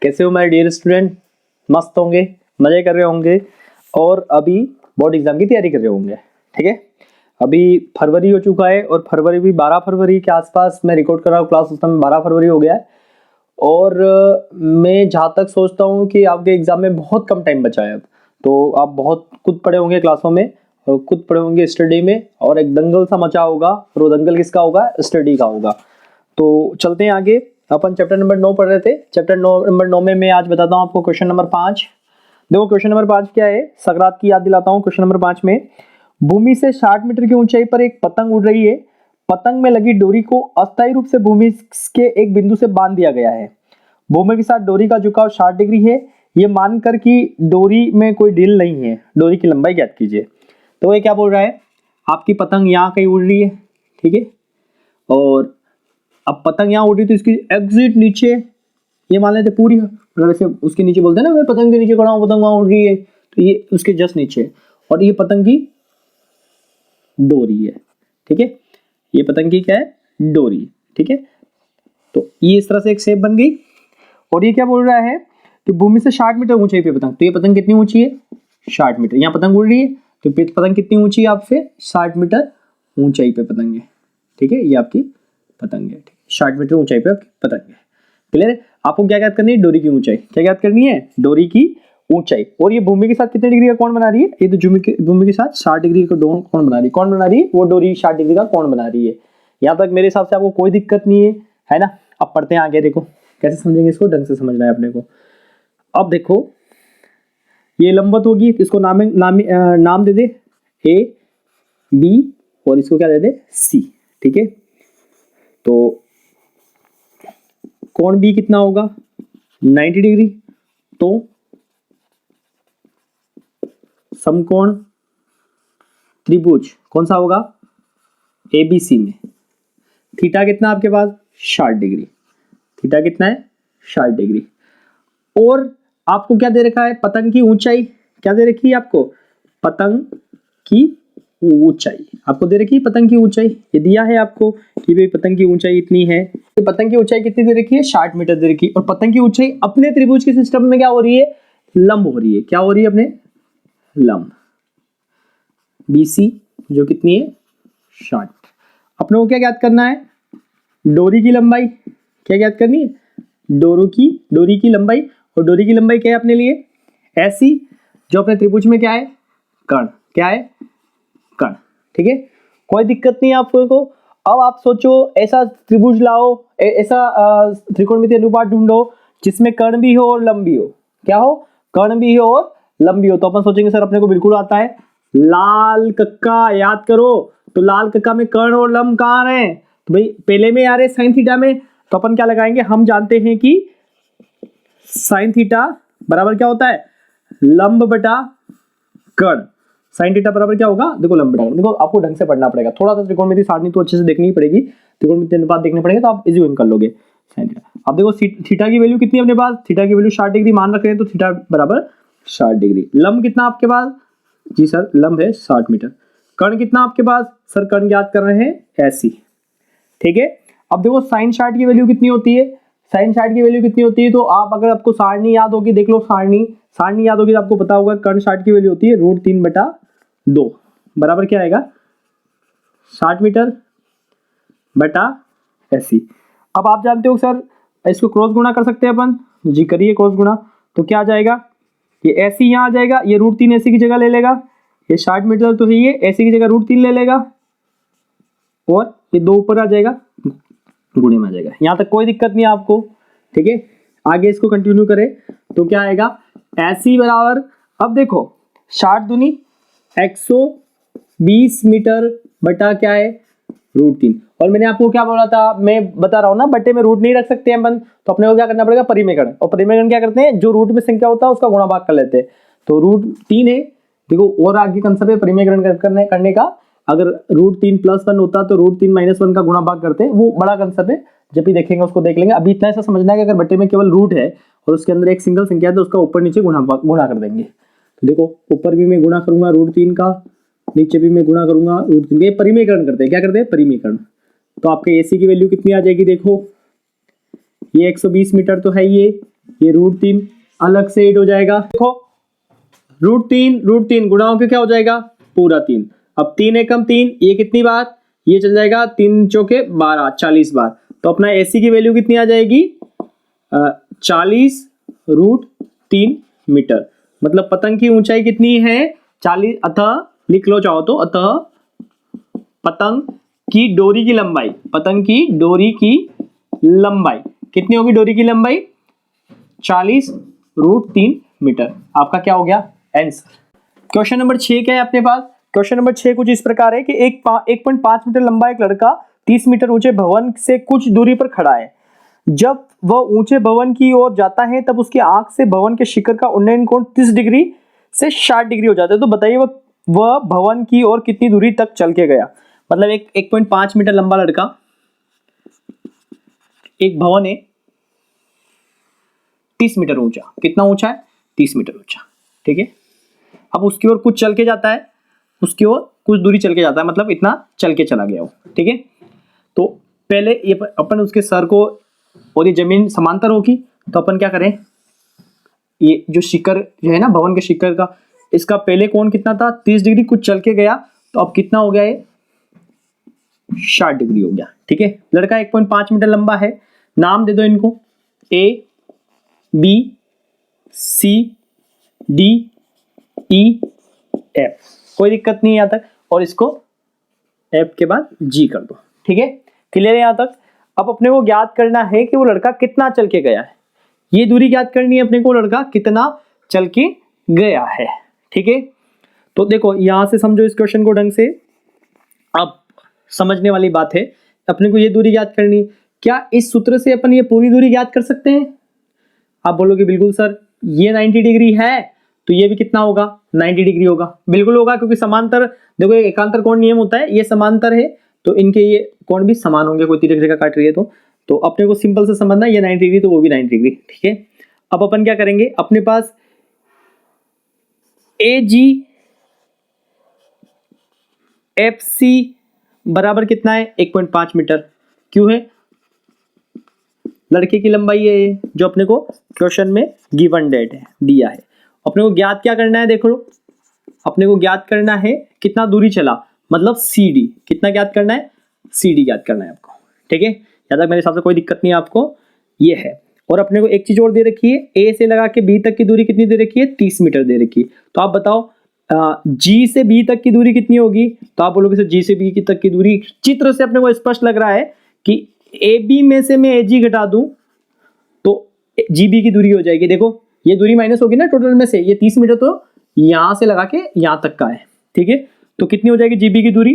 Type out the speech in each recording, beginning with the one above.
कैसे हो my dear student? मस्त होंगे, मजे कर रहे होंगे और अभी बोर्ड एग्जाम की तैयारी कर रहे होंगे। ठीक है, अभी फरवरी हो चुका है और फरवरी भी 12 फरवरी के आसपास मैं रिकॉर्ड कर रहा हूँ क्लास, उस समय 12 फरवरी हो गया है। और मैं जहाँ तक सोचता हूँ कि आपके एग्जाम में बहुत कम टाइम बचा है अब, तो आप बहुत खुद पढ़े होंगे क्लासों में और खुद पढ़े होंगे स्टडी में, और एक दंगल सा मचा होगा और वो दंगल किसका होगा? स्टडी का होगा। तो चलते हैं आगे। अपन चैप्टर नंबर 9 पढ़ रहे थे। चैप्टर नंबर 9 में मैं आज बताता हूँ आपको क्वेश्चन नंबर 5। देखो क्वेश्चन नंबर 5 क्या है, सकरात की याद दिलाता हूँ। क्वेश्चन नंबर 5 में भूमि से 60 मीटर की ऊंचाई पर एक पतंग उड़ रही है। पतंग में लगी डोरी को अस्थायी रूप से भूमि के एक बिंदु से बांध दिया गया है। भूमि के साथ डोरी का झुकाव 60 डिग्री है। ये मानकर कि डोरी में कोई ढील नहीं है, डोरी की लंबाई ज्ञात कीजिए। तो ये क्या बोल रहा है, आपकी पतंग यहाँ कहीं उड़ रही है, ठीक है, और अब पतंग यहाँ उड़ रही तो इसकी एग्जिट नीचे, ये मान लेते पूरी, मतलब ऐसे उसके नीचे बोलते हैं ना, मैं पतंग के नीचे खड़ा हूँ, पतंग वहां उड़ रही है, तो ये उसके जस्ट नीचे, और ये पतंग की डोरी है। ठीक है, ये पतंग की क्या है? डोरी। ठीक है, तो ये इस तरह से एक शेप बन गई। और ये क्या बोल रहा है कि भूमि से 60 मीटर ऊंचाई पे पतंग, तो ये पतंग कितनी ऊंची है? 60 मीटर। यहाँ पतंग उड़ रही है तो पतंग कितनी ऊंची है आपसे? 60 मीटर ऊंचाई पे पतंग है। ठीक है, ये आपकी पतंग है। 60 मीटर ऊंचाई पे आपकी पतंग है। क्लियर है? आपको क्या याद करनी है? डोरी की ऊंचाई। क्या याद करनी है? डोरी की ऊंचाई। और ये भूमि के साथ कितने डिग्री का कोण बना रही है? ये तो भूमि के साथ 60 डिग्री का कोण बना रही है। कौन बना रही है? वो डोरी 60 डिग्री का कोण बना रही है। यहाँ तक मेरे हिसाब से आपको कोई दिक्कत नहीं है ना? अब पढ़ते हैं आगे। देखो कैसे समझेंगे इसको, ढंग से समझना है अपने को। अब देखो ये लंबवत होगी, इसको नाम दे दे ए बी, और इसको क्या दे दे? सी। ठीक है, तो कोण बी कितना होगा? 90 डिग्री। तो समकोण त्रिभुज कौन सा होगा? एबीसी में थीटा कितना आपके पास? 60 डिग्री। थीटा कितना है? 60 डिग्री। और आपको क्या दे रखा है? पतंग की ऊंचाई क्या दे रखी है आपको? पतंग की ऊंचाई आपको दे रखी है। पतंग की ऊंचाई ये दिया है आपको कि भाई पतंग की ऊंचाई इतनी है। तो पतंग की ऊंचाई कितनी दे रखी है? 60 मीटर दे रखी है। और पतंग की ऊंचाई अपने त्रिभुज के सिस्टम में क्या हो रही है? लंब हो रही है। क्या हो रही है? अपने लंब बीसी, जो कितनी है? 60। अपने को क्या ज्ञात करना है? डोरी की लंबाई। क्या ज्ञात करनी है? डोरी की लंबाई। और डोरी की लंबाई क्या है अपने लिए? ऐसी, जो अपने त्रिभुज में क्या है? कर्ण। क्या है? कर्ण। ठीक है, कोई दिक्कत नहीं है आपको। अब आप सोचो, ऐसा त्रिभुज लाओ, ऐसा त्रिकोणमितीय अनुपात ढूंढो जिसमें कर्ण भी हो और लंब भी हो। क्या हो? कर्ण भी हो और लंब भी हो। तो अपन सोचेंगे सर अपने को बिल्कुल आता है, लाल कक्का याद करो। तो लाल कक्का में कर्ण और लंब कहाँ रहे? तो भाई पहले में आ रहे साइन थीटा में। तो अपन क्या लगाएंगे? हम जानते हैं कि साइन थीटा बराबर क्या होता है? लंब बटा कर्ण। साइन थीटा बराबर क्या होगा? देखो लंब बटा कर्ण। देखो आपको ढंग से पढ़ना पड़ेगा, थोड़ा सा त्रिकोणमितीय सारणी तो अच्छे से देखनी ही पड़ेगी, त्रिकोणमितीय अनुपात देखने पड़ेंगे, तो आप इजी विन कर लोगे। साइन थीटा, अब देखो थीटा की वैल्यू कितनी है अपने पास? थीटा की वैल्यू 60 डिग्री मान रख रहे हैं, तो थीटा बराबर 60 डिग्री। लंब कितना आपके पास? जी सर लंब है 60 मीटर। कर्ण कितना आपके पास? सर कर्ण ज्ञात कर रहे हैं ऐसी। ठीक है, अब देखो साइन 60 की वैल्यू कितनी होती है? साइन 60 की वैल्यू कितनी होती है? तो आप अगर आपको सारणी याद होगी, देख लो सारणी याद होगी तो आपको पता होगा कर्ण 60 की वैल्यू होती है √3/2 बराबर क्या आएगा? 60 मीटर बटा ऐसी। अब आप जानते हो सर इसको क्रॉस गुणा कर सकते हैं अपन। जी करिए क्रॉस गुणा, तो क्या आ जाएगा? ये ऐसी यहाँ आ जाएगा, ये √3 ऐसी की जगह ले लेगा। ये 60 मीटर तो है, ये ऐसी की जगह √3 ले लेगा, और ये 2 ऊपर आ जाएगा, गुणे में आ जाएगा। यहां तक कोई दिक्कत नहीं है आपको। ठीक है, आगे इसको कंटिन्यू करें तो क्या आएगा? ऐसी बराबर, अब देखो 60 दूनी 120 मीटर बटा क्या है? √3। और मैंने आपको क्या बोला था? मैं बता रहा हूं ना, बट्टे में रूट नहीं रख सकते हैं अपन, तो अपने को क्या करना पड़ेगा? परिमेयकरण। और परिमेयकरण क्या करते हैं? जो रूट में संख्या होता है उसका गुणा भाग कर लेते हैं। तो √3 है, देखो और आगे कंसेप्ट है परिमेयकरण करने का। अगर √3 + 1 होता तो √3 - 1 का गुणा भाग करते, वो बड़ा कंसेप्ट है, जब भी देखेंगे उसको देख लेंगे। अभी इतना ऐसा समझना है कि अगर बट्टे में केवल रूट है और उसके अंदर एक सिंगल संख्या है तो उसका ऊपर नीचे गुणा कर देंगे। तो देखो ऊपर भी मैं गुणा करूंगा √3 का, नीचे भी मैं गुणा करूंगा √3 का। परिमेयकरण करते हैं। क्या करते हैं? परिमेयकरण। तो आपके एसी की वैल्यू कितनी आ जाएगी? देखो ये 120 मीटर तो है, ये ये √3 अलग से 8 हो जाएगा। देखो √3 गुणा होकर क्या हो जाएगा पूरा 3। अब 3 एकम 3, ये कितनी बार, ये चल जाएगा 3 चौके 12, 40 बार। तो अपना AC की वैल्यू कितनी आ जाएगी 40√3 मीटर। मतलब पतंग की ऊंचाई कितनी है 40, अतः लिख लो चाहो तो, अतः पतंग की डोरी की लंबाई, पतंग की डोरी की लंबाई कितनी होगी, डोरी की लंबाई 40√3 मीटर। आपका क्या हो गया आंसर। क्वेश्चन नंबर 6 क्या है अपने पास, क्वेश्चन नंबर 6 कुछ इस प्रकार है कि 1.5 मीटर लंबा एक लड़का 30 मीटर ऊंचे भवन से कुछ दूरी पर खड़ा है। जब वह ऊंचे भवन की ओर जाता है तब उसकी आंख से भवन के शिखर का उन्नयन कोण 30 डिग्री से 60 डिग्री हो जाता है। तो बताइए वह भवन की ओर कितनी दूरी तक चल के गया। मतलब एक 1.5 मीटर लंबा लड़का, एक भवन है 30 मीटर ऊंचा, कितना ऊंचा है 30 मीटर ऊंचा, ठीक है। अब उसकी ओर कुछ चल के जाता है, उसकी ओर कुछ दूरी चल के जाता है, मतलब इतना चल के चला गया वो, ठीक है। तो पहले ये अपन उसके सर को और ये जमीन समांतर होगी, तो अपन क्या करें, ये जो शिखर जो है ना भवन के शिखर का, इसका पहले कोण कितना था 30 डिग्री, कुछ चल के गया तो अब कितना हो गया ये 60 डिग्री हो गया, ठीक है। लड़का 1.5 मीटर लंबा है, नाम दे दो इनको A B C D E F, कोई दिक्कत नहीं यहाँ तक, और इसको F के बाद G कर दो, ठीक है। क्लियर है यहाँ तक। अब अपने को ज्ञात करना है कि वो लड़का कितना चल के गया है, ये दूरी ज्ञात करनी है अपने को, लड़का कितना चल के गया है, ठीक है। तो देखो यहां से समझो इस क्वेश्चन को ढंग से, अब समझने वाली बात है, अपने को ये दूरी ज्ञात करनी। क्या इस सूत्र से अपन ये पूरी दूरी ज्ञात कर सकते हैं। आप बोलोगे बिल्कुल सर, ये 90 डिग्री है तो ये भी कितना होगा 90 डिग्री होगा, बिल्कुल होगा, क्योंकि समांतर, देखो एकांतर कोण नियम होता है, ये समांतर है तो इनके ये कोण भी समान होंगे, कोई तिरक रेखा काट रही है तो अपने को सिंपल से समझना, ये 90 डिग्री तो वो भी 90 डिग्री, ठीक है। अब अपन क्या करेंगे, अपने पास AGFC बराबर कितना है 1.5 मीटर, क्यों है, लड़के की लंबाई है ये जो अपने को क्वेश्चन में गिवन डेट है दिया है। अपने को ज्ञात क्या करना है, देखो अपने को ज्ञात करना है कितना दूरी चला, मतलब CD कितना ज्ञात करना है, CD ज्ञात करना है आपको, ठीक है। याद तक मेरे हिसाब से कोई दिक्कत नहीं है आपको, ये है। और अपने को एक चीज और दे रखी है, A से लगा के B तक की दूरी कितनी दे रखी है 30 मीटर दे रखी है। तो आप बताओ G से B तक की दूरी कितनी होगी, तो आप बोलोगे सर G से B तक की दूरी, चित्र से अपने को स्पष्ट लग रहा है कि AB में से मैं AG घटा दूं तो GB की दूरी हो जाएगी। देखो ये दूरी माइनस होगी ना टोटल में से, ये 30 मीटर तो यहां से लगा के यहां तक का है, ठीक है। तो कितनी हो जाएगी GB की दूरी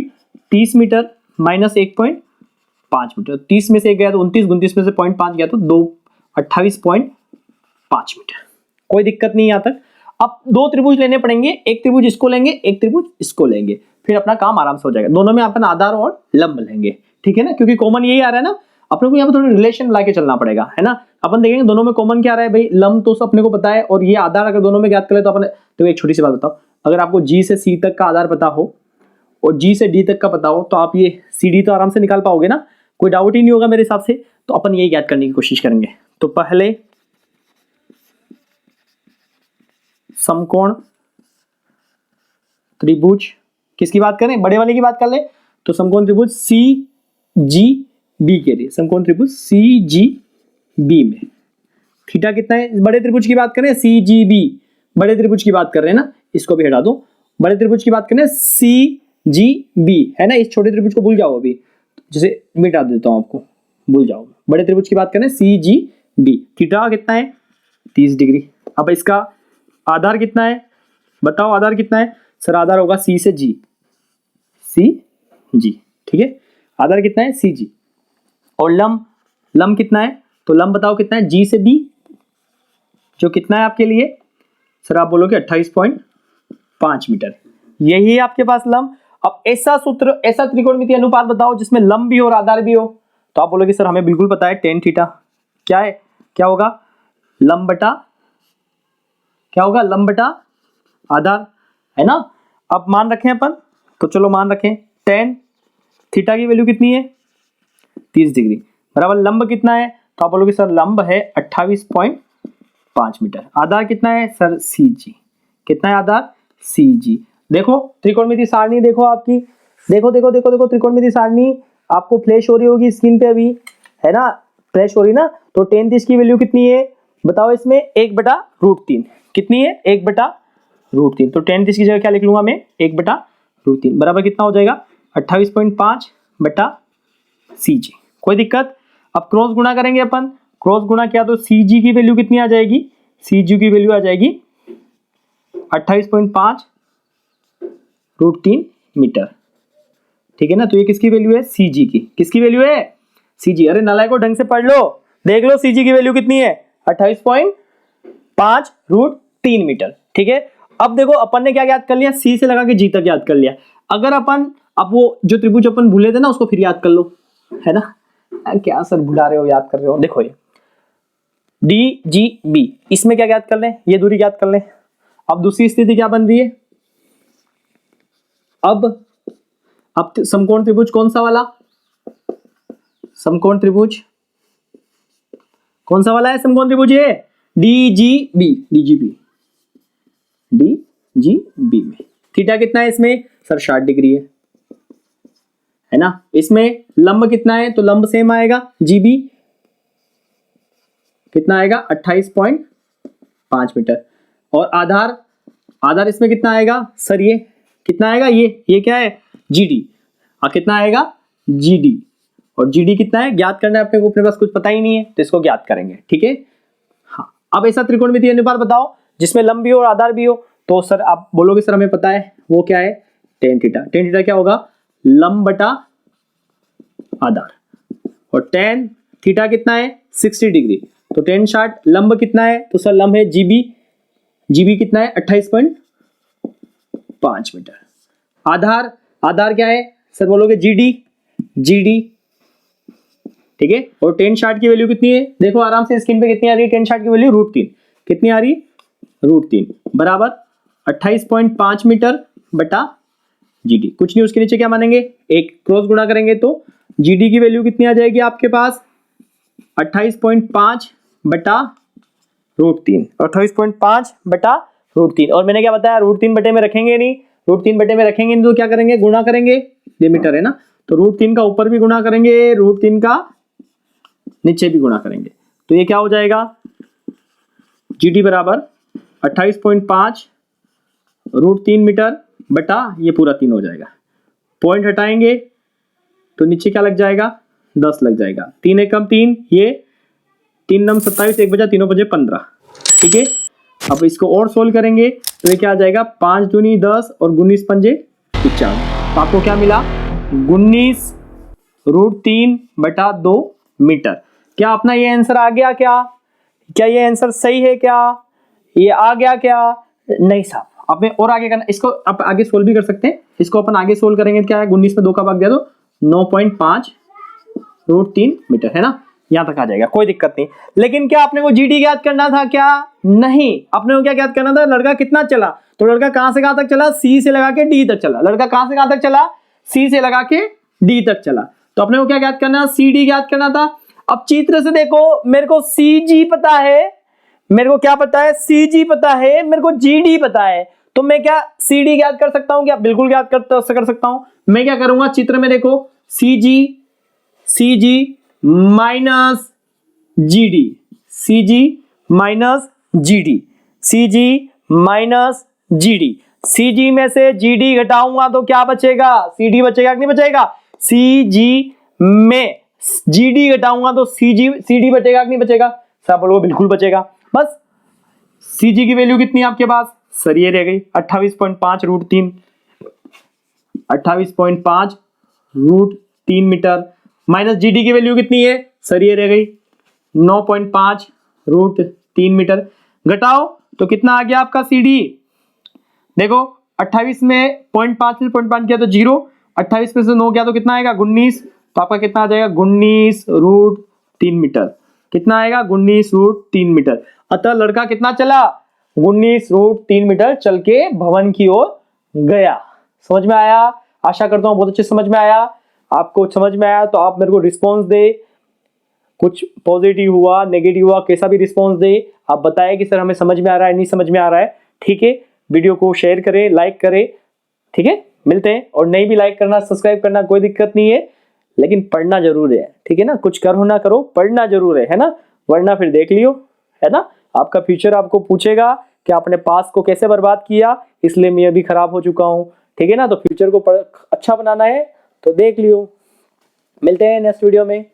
30 मीटर माइनस 1.5 मीटर, 30 में से 1 गया तो 29, 29 में से 0.5 गया तो 28.5 मीटर, कोई दिक्कत नहीं यहाँ तक। अब 2 त्रिभुज लेने पड़ेंगे, एक त्रिभुज इसको लेंगे, एक त्रिभुज इसको लेंगे, फिर अपना काम आराम से हो जाएगा। दोनों में अपन आधार और लंब लेंगे, ठीक है ना, क्योंकि कॉमन यही आ रहा है ना, अपने को यहाँ पे थोड़ा रिलेशन ला के चलना पड़ेगा, है ना। अपन देखेंगे दोनों में कॉमन क्या आ रहा है भाई, लंब तो अपने को पता है, और ये आधार अगर दोनों में ज्ञात कर ले तो अपन, तो एक छोटी सी बात बताओ, अगर आपको G से C तक का आधार पता हो और G से D तक का पता हो तो आप ये CD तो आराम से निकाल पाओगे ना, कोई डाउट ही नहीं होगा मेरे हिसाब से। तो अपन यही ज्ञात करने की कोशिश करेंगे। तो पहले समकोण त्रिभुज किसकी बात करें, बड़े वाले की बात कर ले, तो समकोण त्रिभुज CGB के लिए, समकोण त्रिभुज CGB में थीटा कितना है, बड़े त्रिभुज की बात करें CGB, बड़े त्रिभुज की बात कर रहे हैं ना, इसको भी हटा दो, बड़े त्रिभुज की बात करें CGB है ना, इस छोटे त्रिभुज को भूल जाओ, अभी जैसे मिटा देता हूं आपको, भूल जाओ, बड़े त्रिभुज की बात करें CGB, थीटा कितना है 30 डिग्री। अब इसका आधार कितना है, बताओ आधार कितना है, सर आधार होगा C से G, CG, ठीक है, आधार कितना है CG। और लंब कितना है, तो लंब बताओ कितना है G से B, जो कितना है आपके लिए, सर आप बोलोगे 28.5 मीटर, यही है आपके पास लंब। अब ऐसा सूत्र, ऐसा त्रिकोणमितीय अनुपात बताओ जिसमें लंब भी और आधार भी हो, तो आप बोलोगे सर हमें बिल्कुल पता है tan थीटा क्या है, क्या होगा लंब बटा, क्या होगा लंब बटा आधार, है ना। अब मान रखें अपन, तो चलो मान रखें tan थीटा की वैल्यू कितनी है 30 डिग्री बराबर लंब कितना है, तो आप बोलोगे सर लंब है 28.5 5 मीटर। आधार कितना है सर सी जी, कितना है आधार सी जी। देखो त्रिकोणमिति सारणी देखो आपकी, देखो देखो देखो देखो त्रिकोणमिति सारणी आपको फ्लैश हो रही होगी स्क्रीन पे अभी, है ना, फ्लैश हो रही ना। तो tan 30 की वैल्यू कितनी है बताओ इसमें, 1/√3 कितनी है 1/√3। तो tan 30 की जगह क्या लिख लूंगा मैं 1/√3 बराबर कितना हो जाएगा 28.5/CG। कोई दिक्कत। अब क्रॉस गुणा करेंगे अपन, क्रॉस गुणा किया तो CG की वैल्यू कितनी आ जाएगी, CG की वैल्यू आ जाएगी 28.5√3 मीटर। ठीक है ना। तो ये किसकी वैल्यू है CG की, किसकी वैल्यू है CG। अरे नालायको ढंग से पढ़ लो, देख लो CG की वैल्यू कितनी है 28.5√3 मीटर। ठीक है। अब देखो अपन ने क्या याद कर लिया, C से लगा के G तक याद कर लिया। अगर अपन अब वो जो त्रिभुज अपन भूले थे ना उसको फिर याद कर लो, है ना। क्या सर भुला रहे हो, याद कर रहे हो। देखो ये DGB, इसमें क्या याद कर लें, ये दूरी याद कर लें। अब दूसरी स्थिति क्या बन रही है, अब समकोण त्रिभुज कौन सा वाला, समकोण त्रिभुज कौन सा वाला है, समकोण त्रिभुज ये DGB में थीटा कितना है इसमें सर 60 डिग्री है ना। इसमें लंब कितना है, तो लंब सेम आएगा, GB कितना आएगा 28.5 मीटर। और आधार इसमें कितना आएगा सर, ये कितना आएगा, ये क्या है GD, कितना आएगा GD। और GD कितना है ज्ञात करना है अपने को, अपने पास कुछ पता ही नहीं है तो इसको ज्ञात करेंगे। ठीक है। हाँ, अब ऐसा त्रिकोणमितीय अनुपात बताओ जिसमें लंब भी हो और आधार भी हो। तो सर आप बोलोगे सर हमें पता है, वो क्या है tan थीटा। tan थीटा क्या होगा लंब बटा आधार, और tan थीटा कितना है 60 डिग्री। तो tan 60 लंब कितना है, तो सर लंब है GB कितना है 28.5 मीटर। आधार क्या है सर बोलोगे GD। ठीक है। और tan 60 की वैल्यू कितनी है, देखो आराम से स्क्रीन पे कितनी आ रही है tan 60 की वैल्यू √3, कितनी आ रही √3 बराबर 28.5 मीटर बटा GD। कुछ नहीं, उसके नीचे क्या मानेंगे, एक क्रॉस गुणा करेंगे तो GD की वैल्यू कितनी आ जाएगी आपके पास 28.5/√3, 28.5/√3। और मैंने क्या बताया √3 बटे में रखेंगे नहीं, √3 बटे में रखेंगे नहीं तो क्या करेंगे गुणा करेंगे, ये मीटर है ना, तो √3 का ऊपर भी गुणा करेंगे, √3 का नीचे भी गुणा करेंगे। तो ये क्या हो जाएगा GD बराबर 28.5√3 मीटर बटा ये पूरा 3 हो जाएगा। पॉइंट हटाएंगे तो नीचे क्या लग जाएगा 10 लग जाएगा, 3 एकम 3, ये 3 नम 27, 1 बजा 3 बजे 15। ठीक है। अब इसको और सोल्व करेंगे तो ये क्या आ जाएगा 5 दूनी 10 और 19 पंजे 51। तो आपको क्या मिला 19√3/2 मीटर। क्या अपना ये आंसर आ गया, क्या ये आंसर सही है, क्या ये आ गया क्या, नहीं साहब आपने और आगे करना, इसको आप आगे सोल्व भी कर सकते हैं। इसको अपन आगे सोल्व करेंगे क्या है 19 में 2 का भाग दिया तो 9.5√3 मीटर, है ना, यहां तक आ जाएगा, कोई दिक्कत नहीं। लेकिन क्या आपने को GD ज्ञात करना था, क्या नहीं, आपने को क्या ज्ञात करना था, लड़का कितना चला, तो लड़का कहां से कहां तक चला, C से लगा के D तक चला। लड़का कहां से कहां तक चला, C से लगा के D तक चला। तो अपने को क्या ज्ञात करना, CD ज्ञात करना था। अब चित्र से देखो, मेरे को CG पता है, मेरे को क्या पता है CG पता है, मेरे को GD पता है, तो मैं क्या CD ज्ञात कर सकता हूं क्या, बिल्कुल ज्ञात कर सकता हूं। मैं क्या करूंगा, चित्र में देखो CG minus GD, CG minus GD, CG minus GD, CG में से GD घटाऊंगा तो क्या बचेगा, CD बचेगा कि नहीं बचेगा, CG में GD घटाऊंगा तो CD बचेगा कि नहीं बचेगा, सब बोलो बिल्कुल बचेगा। बस CG की वैल्यू कितनी है आपके पास, सर ये रह गई 28.5√3, 28.5√3 मीटर, माइनस GD की वैल्यू कितनी है, सर ये रह गई 9.5√3 मीटर। घटाओ तो कितना आ गया आपका CD, देखो 28 में 0.5 से 0.5 किया तो 0, 28 में से 9 किया तो कितना आएगा 19, तो आपका कितना आ जाएगा 19√3 मीटर, कितना आएगा 19√3 मीटर। अतः लड़का कितना चला 19√3 मीटर चल के भवन की ओर गया। समझ में आया, आशा करता हूं बहुत अच्छे समझ में आया। आपको समझ में आया तो आप मेरे को रिस्पॉन्स दे, कुछ पॉजिटिव हुआ नेगेटिव हुआ कैसा भी रिस्पॉन्स दे, आप बताएं कि सर हमें समझ में आ रहा है, नहीं समझ में आ रहा है। ठीक है, वीडियो को शेयर करें, लाइक करें। ठीक है, मिलते हैं। और नहीं भी लाइक करना, सब्सक्राइब करना, कोई दिक्कत नहीं है, लेकिन पढ़ना जरूर है। ठीक है ना, कुछ करो ना करो, पढ़ना जरूर है ना, वरना फिर देख लियो, है ना, आपका फ्यूचर आपको पूछेगा कि आपने पास को कैसे बर्बाद किया, इसलिए मैं अभी खराब हो चुका हूं। ठीक है ना, तो फ्यूचर को अच्छा बनाना है तो देख लियो। मिलते हैं नेक्स्ट वीडियो में।